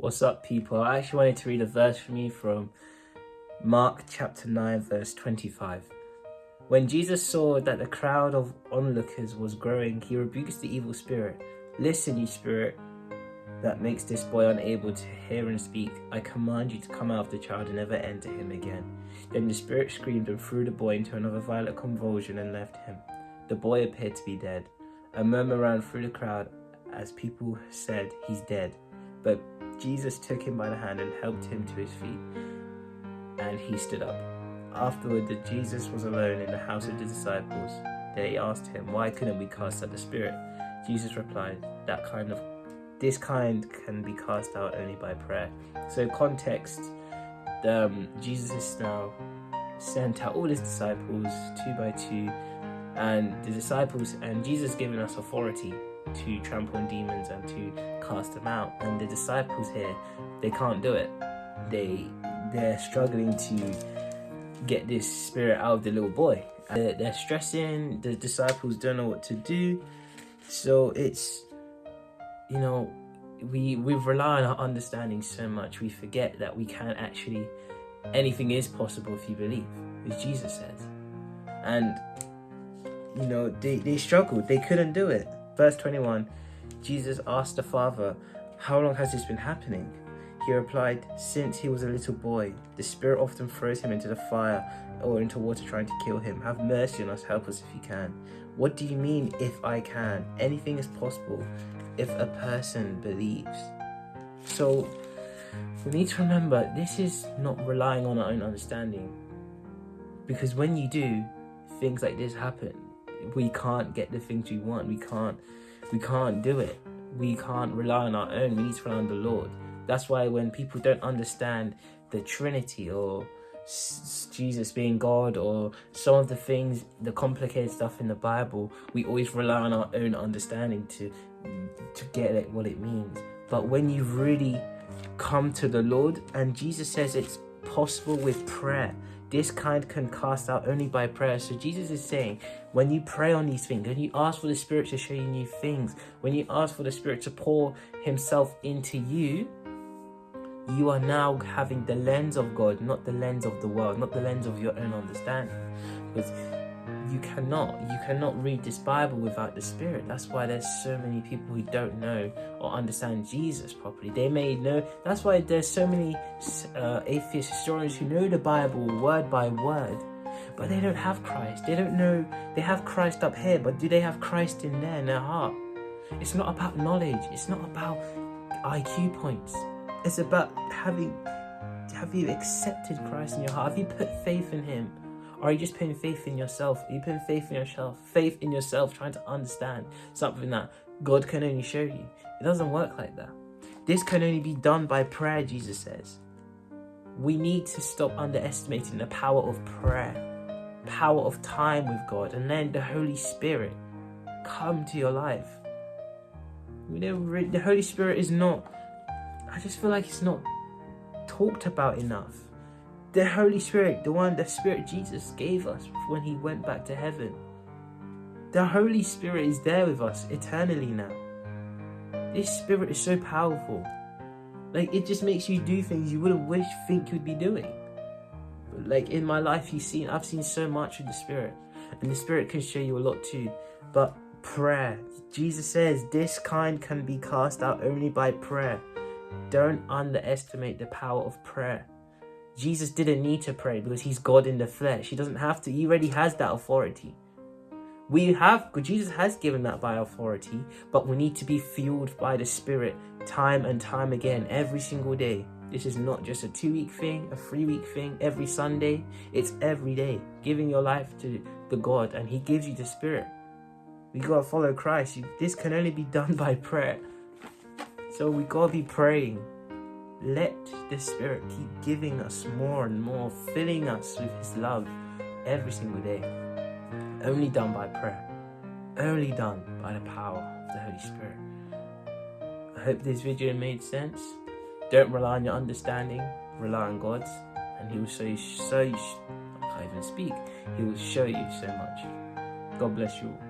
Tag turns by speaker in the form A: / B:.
A: What's up, people? I actually wanted to read a verse for me from Mark chapter 9, verse 25. When Jesus saw that the crowd of onlookers was growing, he rebukes the evil spirit. Listen, you spirit that makes this boy unable to hear and speak. I command you to come out of the child and never enter him again. Then the spirit screamed and threw the boy into another violent convulsion and left him. The boy appeared to be dead. A murmur ran through the crowd as people said, "He's dead." But Jesus took him by the hand and helped him to his feet, and he stood up. Afterward, Jesus was alone in the house of the disciples. They asked him, "Why couldn't we cast out the spirit?" Jesus replied, "This kind can be cast out only by prayer." So context, Jesus is now sent out all his disciples 2 by 2, and the disciples and Jesus giving us authority to trample on demons and to cast them out. And the disciples here, they can't do it. They're struggling to get this spirit out of the little boy. They're stressing. The disciples don't know what to do. So it's, we rely on our understanding so much, we forget that we can actually, anything is possible if you believe, as Jesus says. And they struggled. They couldn't do it. Verse 21, Jesus asked the father, "How long has this been happening?" He replied, "Since he was a little boy. The spirit often throws him into the fire or into water trying to kill him. Have mercy on us, help us if you can." What do you mean, if I can? Anything is possible if a person believes. So we need to remember, this is not relying on our own understanding. Because when you do, things like this happen. We can't get the things we want. We can't do it. We can't rely on our own. We need to rely on the Lord. That's why when people don't understand the Trinity or Jesus being God or some of the things, the complicated stuff in the Bible, we always rely on our own understanding to get what it means. But when you really come to the Lord, and Jesus says it's possible with prayer. This kind can cast out only by prayer. So Jesus is saying, when you pray on these things, when you ask for the Spirit to show you new things, when you ask for the Spirit to pour himself into you, you are now having the lens of God, not the lens of the world, not the lens of your own understanding. Because you cannot read this Bible without the Spirit. That's why there's so many people who don't know or understand Jesus properly. They may know, that's why there's so many atheist historians who know the Bible word by word, but they don't have Christ. They don't know, they have Christ up here, but do they have Christ in their heart? It's not about knowledge. It's not about IQ points. It's about have you accepted Christ in your heart? Have you put faith in him? Or are you just putting faith in yourself? Are you putting faith in yourself, trying to understand something that God can only show you? It doesn't work like that. This can only be done by prayer, Jesus says. We need to stop underestimating the power of prayer, power of time with God, and then the Holy Spirit come to your life. The Holy Spirit is not, I just feel like it's not talked about enough. The Holy Spirit, the Spirit Jesus gave us when he went back to heaven. The Holy Spirit is there with us eternally now. This Spirit is so powerful. Like, it just makes you do things you wouldn't think you'd be doing. Like, in my life, I've seen so much of the Spirit. And the Spirit can show you a lot too. But prayer, Jesus says, this kind can be cast out only by prayer. Don't underestimate the power of prayer. Jesus didn't need to pray because he's God in the flesh. He doesn't have to. He already has that authority. Jesus has given that by authority, but we need to be fueled by the Spirit time and time again, every single day. This is not just a 2-week thing, a 3-week thing, every Sunday. It's every day, giving your life to the God, and he gives you the Spirit. We gotta follow Christ. This can only be done by prayer. So we gotta be praying. Let the Spirit keep giving us more and more, filling us with his love every single day. Only done by prayer. Only done by the power of the Holy Spirit. I hope this video made sense. Don't rely on your understanding. Rely on God's, and he will show you I can't even speak. He will show you so much. God bless you all.